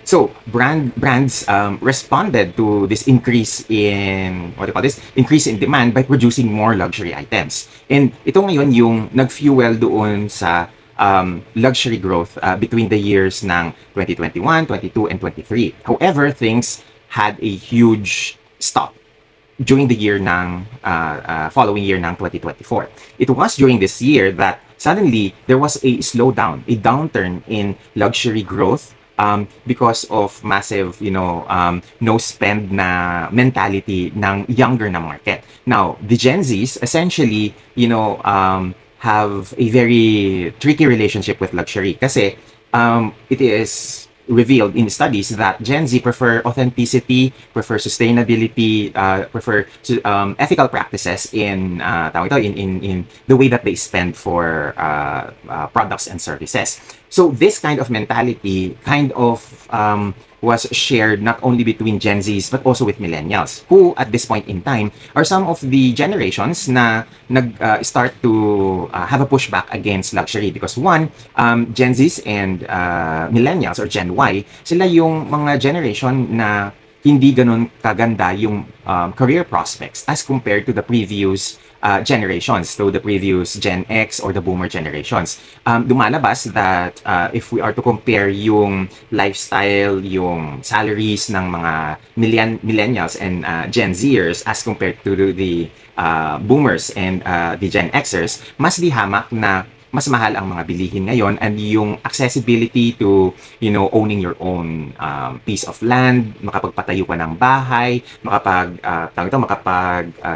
So brands responded to this increase in increase in demand by producing more luxury items. And ito ngayon yung nag-fuel doon sa luxury growth between the years ng 2021, 22, and 23. However, things had a huge stop during the year ng following year ng 2024. It was during this year that suddenly there was a slowdown, a downturn in luxury growth because of massive, no spend na mentality ng younger na market. Now, the Gen Zs essentially, have a very tricky relationship with luxury kasi it is revealed in studies that Gen Z prefer authenticity, prefer sustainability, prefer ethical practices in in the way that they spend for products and services. So this kind of mentality was shared not only between Gen Zs but also with millennials, who at this point in time are some of the generations na start to have a pushback against luxury because one, Gen Zs and millennials or Gen Y, sila yung mga generation na hindi ganun kaganda yung career prospects as compared to the previous generations, so the previous Gen X or the Boomer generations. Lumalabas that if we are to compare yung lifestyle, yung salaries ng mga millennials and Gen Zers as compared to the Boomers and the Gen Xers, mas di hamak na mas mahal ang mga bilihin ngayon, and yung accessibility to, owning your own piece of land, makapagpatayo ka ng bahay,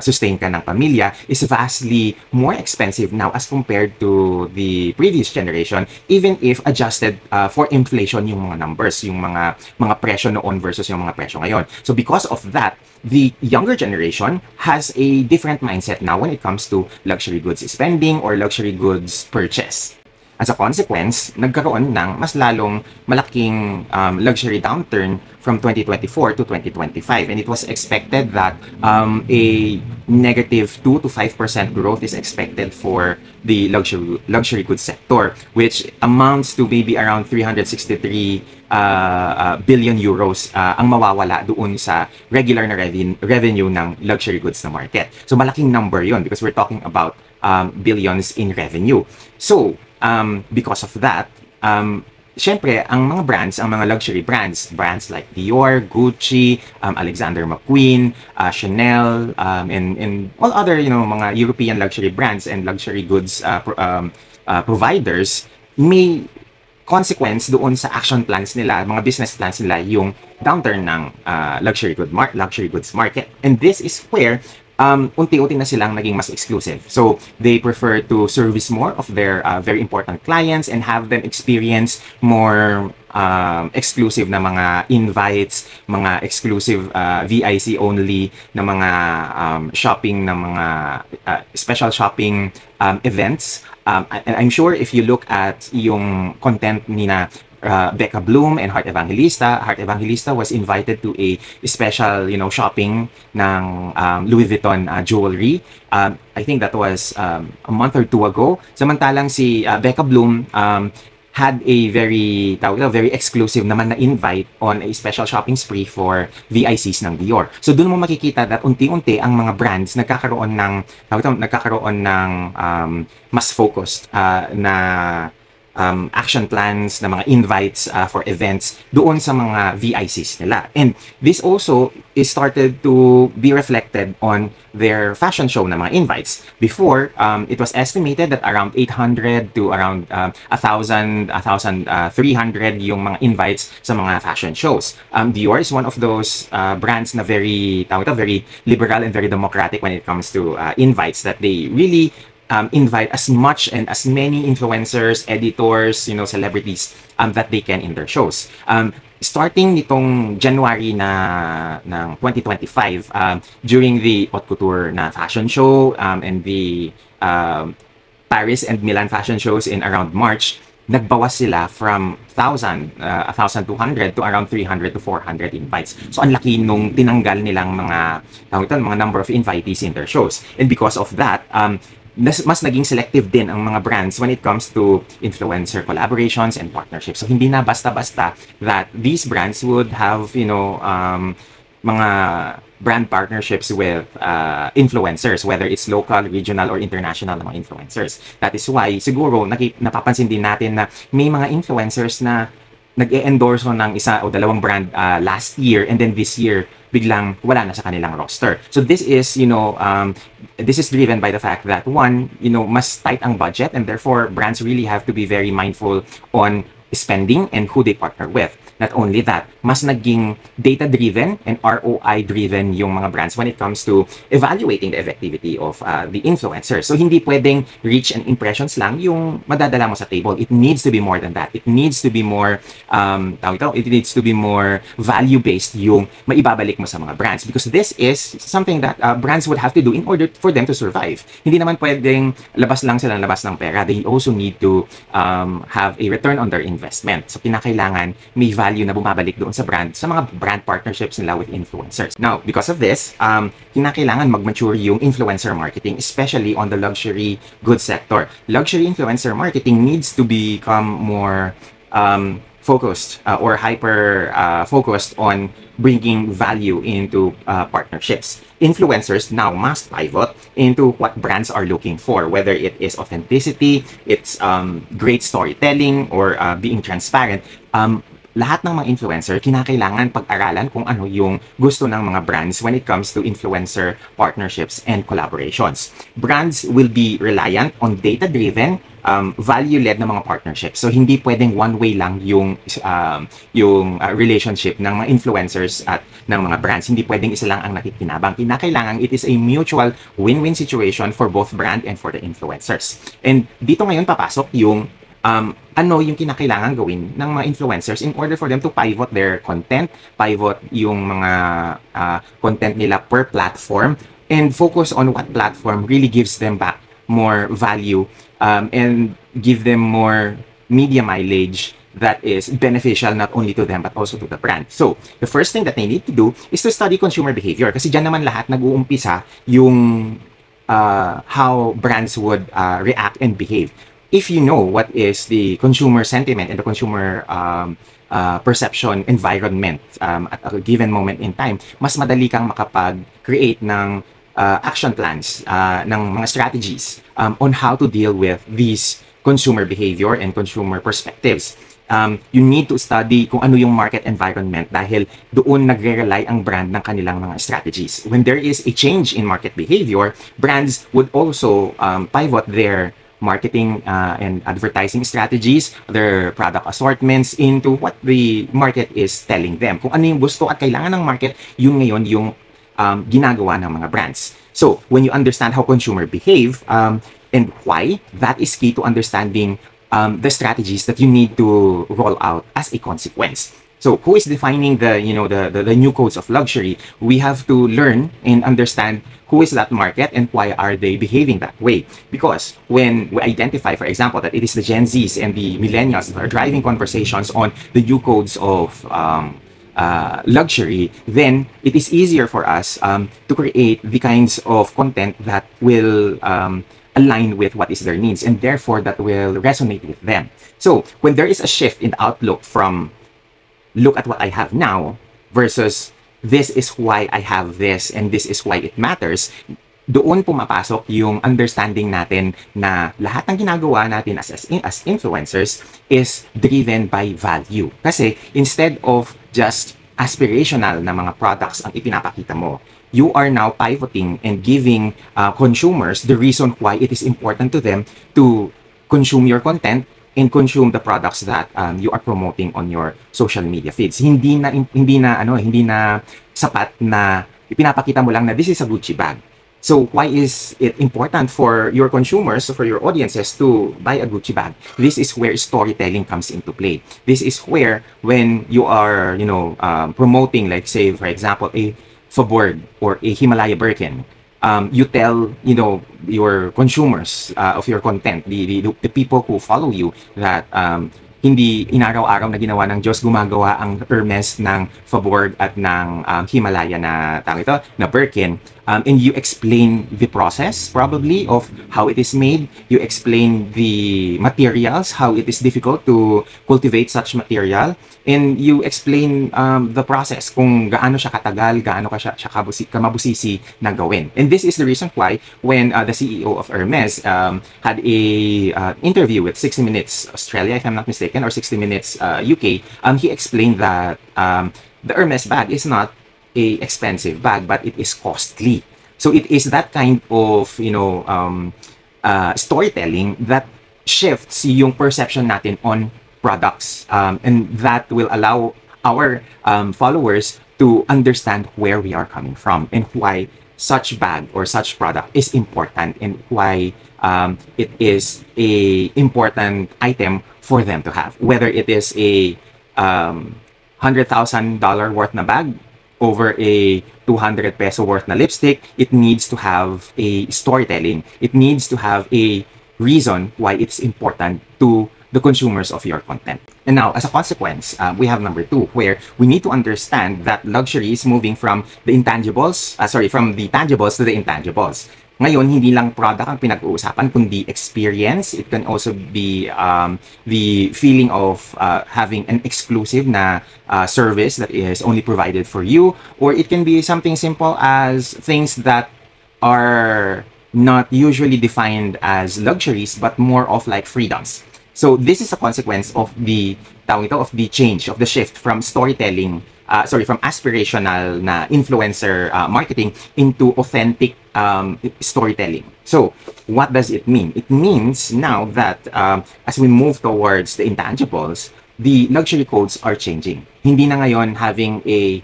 sustain ka ng pamilya is vastly more expensive now as compared to the previous generation, even if adjusted for inflation yung mga numbers, yung mga presyo noon versus yung mga presyo ngayon. So because of that, the younger generation has a different mindset now when it comes to luxury goods spending or luxury goods purchase. As a consequence, nagkaroon ng mas lalong malaking luxury downturn from 2024 to 2025. And it was expected that a negative 2 to 5% growth is expected for the luxury goods sector, which amounts to maybe around 363 billion euros ang mawawala doon sa regular na revenue ng luxury goods na market. So malaking number yon because we're talking about billions in revenue. So because of that, syempre, ang mga brands, ang mga luxury brands like Dior, Gucci, Alexander McQueen, Chanel, and all other, mga European luxury brands and luxury goods providers, may consequence doon sa action plans nila, mga business plans nila, yung downturn ng luxury goods market. And this is where unti-unti na silang naging mas exclusive. So, they prefer to service more of their very important clients and have them experience more exclusive na mga invites, mga exclusive VIC only na mga shopping, na mga special shopping events. And I'm sure if you look at yung content ni na Becca Bloom and Heart Evangelista was invited to a special, shopping ng Louis Vuitton jewelry. I think that was a month or two ago. Samantalang si Becca Bloom had a very exclusive naman na invite on a special shopping spree for VICs ng Dior. So doon mo makikita that unti-unti ang mga brands nagkakaroon ng mas focused na action plans, na mga invites for events doon sa mga VICs nila. And this also is started to be reflected on their fashion show na mga invites. Before, it was estimated that around 800 to around 1,300 yung mga invites sa mga fashion shows. Dior is one of those brands na very liberal and very democratic when it comes to invites, that they really invite as much and as many influencers, editors, celebrities that they can in their shows. Starting nitong January ng 2025, during the Haute Couture na fashion show and the Paris and Milan fashion shows in around March, nagbawas sila from 1,200 to around 300 to 400 invites. So, ang laki nung tinanggal nilang mga number of invitees in their shows. And because of that, mas naging selective din ang mga brands when it comes to influencer collaborations and partnerships. So hindi na basta-basta that these brands would have, mga brand partnerships with influencers, whether it's local, regional, or international na mga influencers. That is why siguro napapansin din natin na may mga influencers na nag-e-endorse ng isa o dalawang brand last year, and then this year biglang wala na sa kanilang roster. So this is, this is driven by the fact that one, mas tight ang budget, and therefore brands really have to be very mindful on spending and who they partner with. Not only that, mas naging data-driven and ROI-driven yung mga brands when it comes to evaluating the effectivity of the influencers. So hindi pwedeng reach and impressions lang yung madadala mo sa table. It needs to be more than that. It needs to be more, it needs to be more value-based yung maibabalik mo sa mga brands, because this is something that brands would have to do in order for them to survive. Hindi naman pwedeng labas lang sila labas ng pera. They also need to have a return on their investment. So kinakailangan may value na bumabalik doon sa brand, sa mga brand partnerships nila with influencers. Now, because of this, kinakailangan mag-mature yung influencer marketing, especially on the luxury goods sector. Luxury influencer marketing needs to become more focused or hyper focused on bringing value into partnerships. Influencers now must pivot into what brands are looking for, whether it is authenticity, it's great storytelling, or being transparent. Lahat ng mga influencer, kinakailangan pag-aralan kung ano yung gusto ng mga brands when it comes to influencer partnerships and collaborations. Brands will be reliant on data-driven, value-led na mga partnerships. So, hindi pwedeng one-way lang yung relationship ng mga influencers at ng mga brands. Hindi pwedeng isa lang ang nakikinabang. Kinakailangan it is a mutual win-win situation for both brand and for the influencers. And dito ngayon papasok yung ano yung kinakailangan gawin ng mga influencers in order for them to pivot their content, pivot yung mga content nila per platform, and focus on what platform really gives them back more value and give them more media mileage that is beneficial not only to them but also to the brand. So, the first thing that they need to do is to study consumer behavior, kasi dyan naman lahat nag-uumpisa yung how brands would react and behave. If you know what is the consumer sentiment and the consumer perception environment at a given moment in time, mas madali kang makapag-create ng action plans, ng mga strategies on how to deal with these consumer behavior and consumer perspectives. You need to study kung ano yung market environment, dahil doon nagre-rely ang brand ng kanilang mga strategies. When there is a change in market behavior, brands would also pivot their marketing and advertising strategies, their product assortments into what the market is telling them. Kung ano yung gusto at kailangan ng market, yun ngayon yung ginagawa ng mga brands. So, when you understand how consumer behave and why, that is key to understanding the strategies that you need to roll out as a consequence. So, who is defining the new codes of luxury? We have to learn and understand who is that market and why are they behaving that way. Because when we identify, for example, that it is the Gen Zs and the millennials that are driving conversations on the new codes of luxury, then it is easier for us to create the kinds of content that will align with what is their needs, and therefore that will resonate with them. So, when there is a shift in the outlook from look at what I have now versus this is why I have this and this is why it matters, doon pumapasok yung understanding natin na lahat ng ginagawa natin as influencers is driven by value. Kasi instead of just aspirational na mga products ang ipinapakita mo, you are now pivoting and giving consumers the reason why it is important to them to consume your content and consume the products that you are promoting on your social media feeds. Hindi na sapat na ipinapakita mo lang na this is a Gucci bag. So why is it important for your consumers, for your audiences to buy a Gucci bag? This is where storytelling comes into play. This is where when you are, promoting, like say, for example, a Fabord or a Himalaya Birkin, you tell your consumers of your content, the people who follow you, that hindi inaraw-araw na ginawa ng Diyos, gumagawa ang Hermes ng Faubourg at ng Himalaya na tawag ito, na Birkin. And you explain the process probably of how it is made. You explain the materials, how it is difficult to cultivate such material. And you explain the process, kung gaano siya katagal, gaano ka siya kamabusisi na gawin. And this is the reason why when the CEO of Hermes had a interview with 60 Minutes Australia, if I'm not mistaken, or 60 Minutes UK, he explained that the Hermes bag is not a expensive bag, but it is costly. So it is that kind of, storytelling that shifts yung perception natin on products, and that will allow our followers to understand where we are coming from and why such bag or such product is important, and why it is a important item for them to have. Whether it is a $100,000 worth na bag over a 200 peso worth na lipstick, it needs to have a storytelling. It needs to have a reason why it's important to the consumers of your content. And now, as a consequence, we have number 2, where we need to understand that luxury is moving from the intangibles, from the tangibles to the intangibles. Ngayon, hindi lang product ang pinag-uusapan, kundi experience. It can also be the feeling of having an exclusive na service that is only provided for you, or it can be something simple as things that are not usually defined as luxuries, but more of like freedoms. So this is a consequence of the change, of the shift from storytelling, from aspirational na influencer marketing into authentic storytelling. So what does it mean? It means now that as we move towards the intangibles, the luxury codes are changing. Hindi na ngayon having a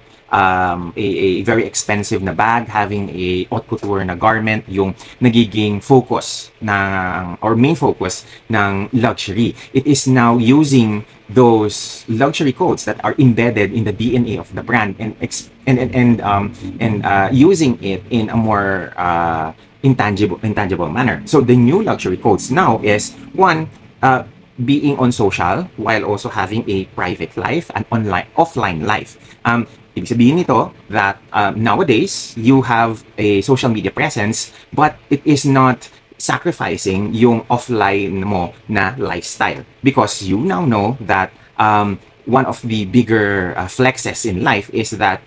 very expensive na bag, having a haute couture na garment, yung nagiging focus or main focus ng luxury. It is now using those luxury codes that are embedded in the DNA of the brand and using it in a more intangible manner. So the new luxury codes now is one, being on social while also having a private life and offline life. Ibig sabihin nito that nowadays, you have a social media presence, but it is not sacrificing yung offline mo na lifestyle. Because you now know that one of the bigger flexes in life is that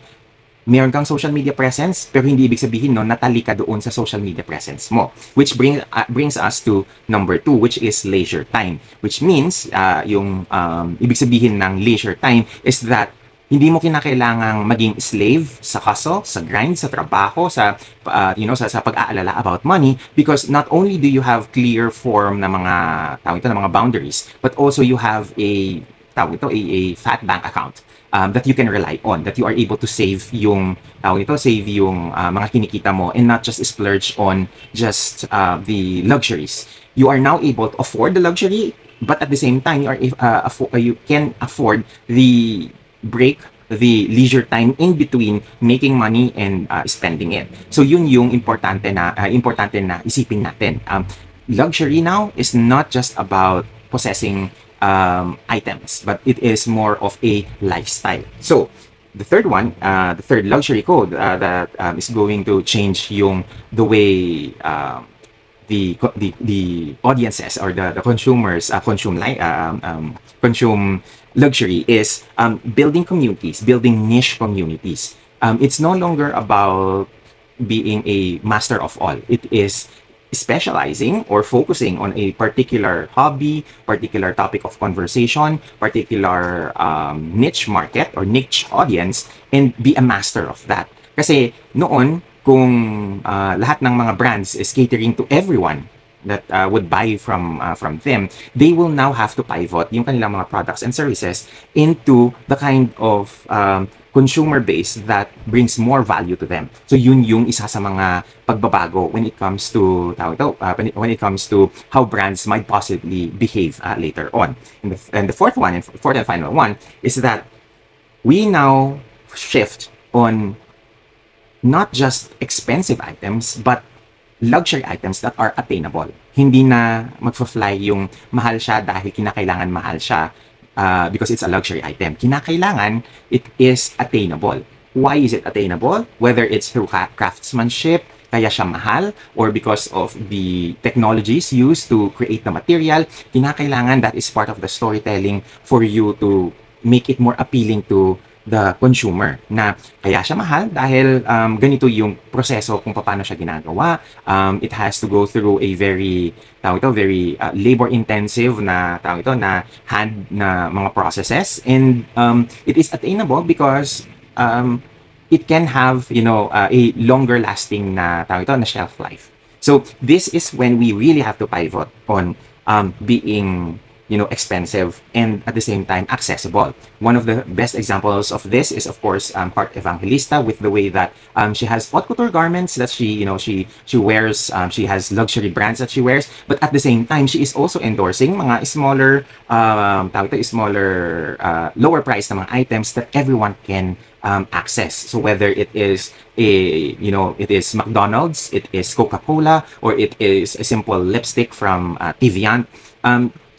meron kang social media presence, pero hindi ibig sabihin no, natali ka doon sa social media presence mo. Which brings us to number 2, which is leisure time. Which means, yung ibig sabihin ng leisure time is that hindi mo kinakailangang maging slave sa hustle, sa grind, sa trabaho, sa pag-aalala about money, because not only do you have clear form na mga boundaries, but also you have a fat bank account that you can rely on, that you are able to save yung mga kinikita mo and not just splurge on just the luxuries. You are now able to afford the luxury, but at the same time you can afford the leisure time in between making money and spending it. So yun yung importante na isipin natin. Luxury now is not just about possessing items, but it is more of a lifestyle. So the third one, the third luxury code that is going to change the way the audiences or the consumers consume luxury is building communities, building niche communities. It's no longer about being a master of all. It is specializing or focusing on a particular hobby, particular topic of conversation, particular niche market or niche audience, and be a master of that. Kasi noon, kung lahat ng mga brands is catering to everyone that would buy from them, they will now have to pivot yung kanilang mga products and services into the kind of consumer base that brings more value to them. So yun yung isa sa mga pagbabago when it comes to how brands might possibly behave later on. And the fourth and final one is that we now shift on not just expensive items, but luxury items that are attainable. Hindi na magfa-fly yung mahal siya dahil kinakailangan mahal siya. because it's a luxury item. Kinakailangan it is attainable. Why is it attainable? Whether it's through craftsmanship, kaya siya mahal, or because of the technologies used to create the material, kinakailangan that is part of the storytelling for you to make it more appealing to the consumer, na kaya siya mahal dahil ganito yung proseso kung paano siya ginagawa. It has to go through a very very labor intensive na hand na mga processes, and it is attainable because it can have a longer lasting na shelf life. So this is when we really have to pivot on being expensive and at the same time accessible. One of the best examples of this is of course Heart Evangelista, with the way that she has haute couture garments that she wears. She has luxury brands that she wears, but at the same time she is also endorsing mga smaller lower price na mga items that everyone can access. So whether it is it is McDonald's, it is Coca-Cola, or it is a simple lipstick from Tivian,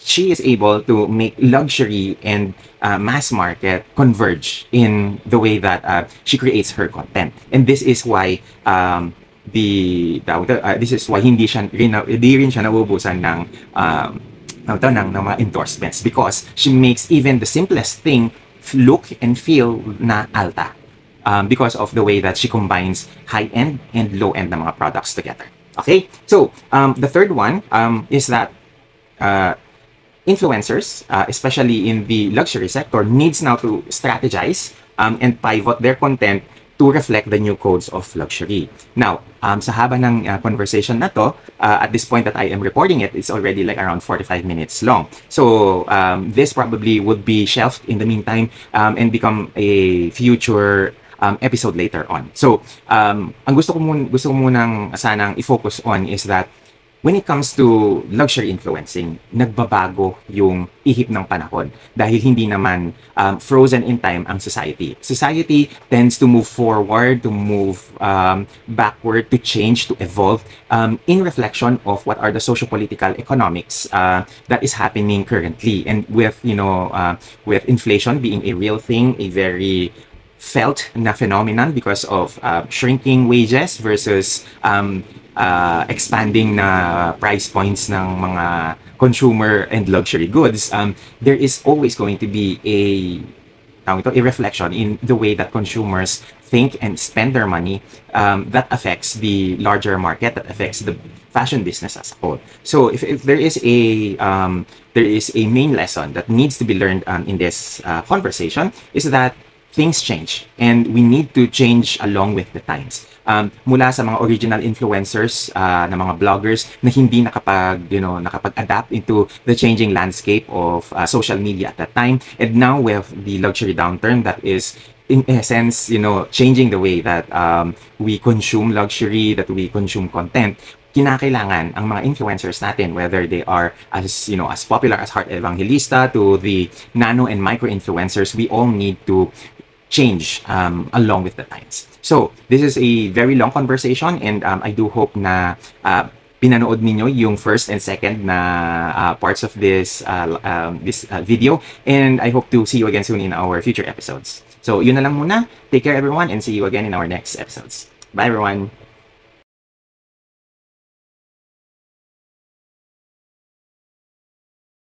she is able to make luxury and mass market converge in the way that she creates her content. And this is why this is why hindi rin siya nauubusan ng mga endorsements, because she makes even the simplest thing look and feel na alta, because of the way that she combines high-end and low-end na mga products together. Okay, so the third one is that influencers, especially in the luxury sector, needs now to strategize and pivot their content to reflect the new codes of luxury. Now, sa haba ng conversation na to, at this point that I am recording it, it's already like around 45 minutes long. So, this probably would be shelved in the meantime and become a future episode later on. So, ang gusto ko munang sanang i-focus on is that when it comes to luxury influencing, nagbabago yung ihip ng panahon dahil hindi naman frozen in time ang society. Society tends to move forward, to move backward, to change, to evolve in reflection of what are the socio-political economics that is happening currently. And with with inflation being a real thing, a very felt na phenomenon because of shrinking wages versus expanding na price points ng mga consumer and luxury goods, there is always going to be a reflection in the way that consumers think and spend their money, that affects the larger market, that affects the fashion business as a whole. So if there is a main lesson that needs to be learned in this conversation, is that things change and we need to change along with the times. Mula sa mga original influencers na mga bloggers na hindi nakapag-adapt into the changing landscape of social media at that time, and now with the luxury downturn that is in essence changing the way that we consume luxury, that we consume content. Kinakailangan ang mga influencers natin, whether they are as popular as Heart Evangelista to the nano and micro influencers, we all need to change along with the times. So this is a very long conversation, and I do hope na pinanood ninyo yung first and second na parts of this video, and I hope to see you again soon in our future episodes. So yun na lang muna. Take care everyone, and see you again in our next episodes. Bye everyone.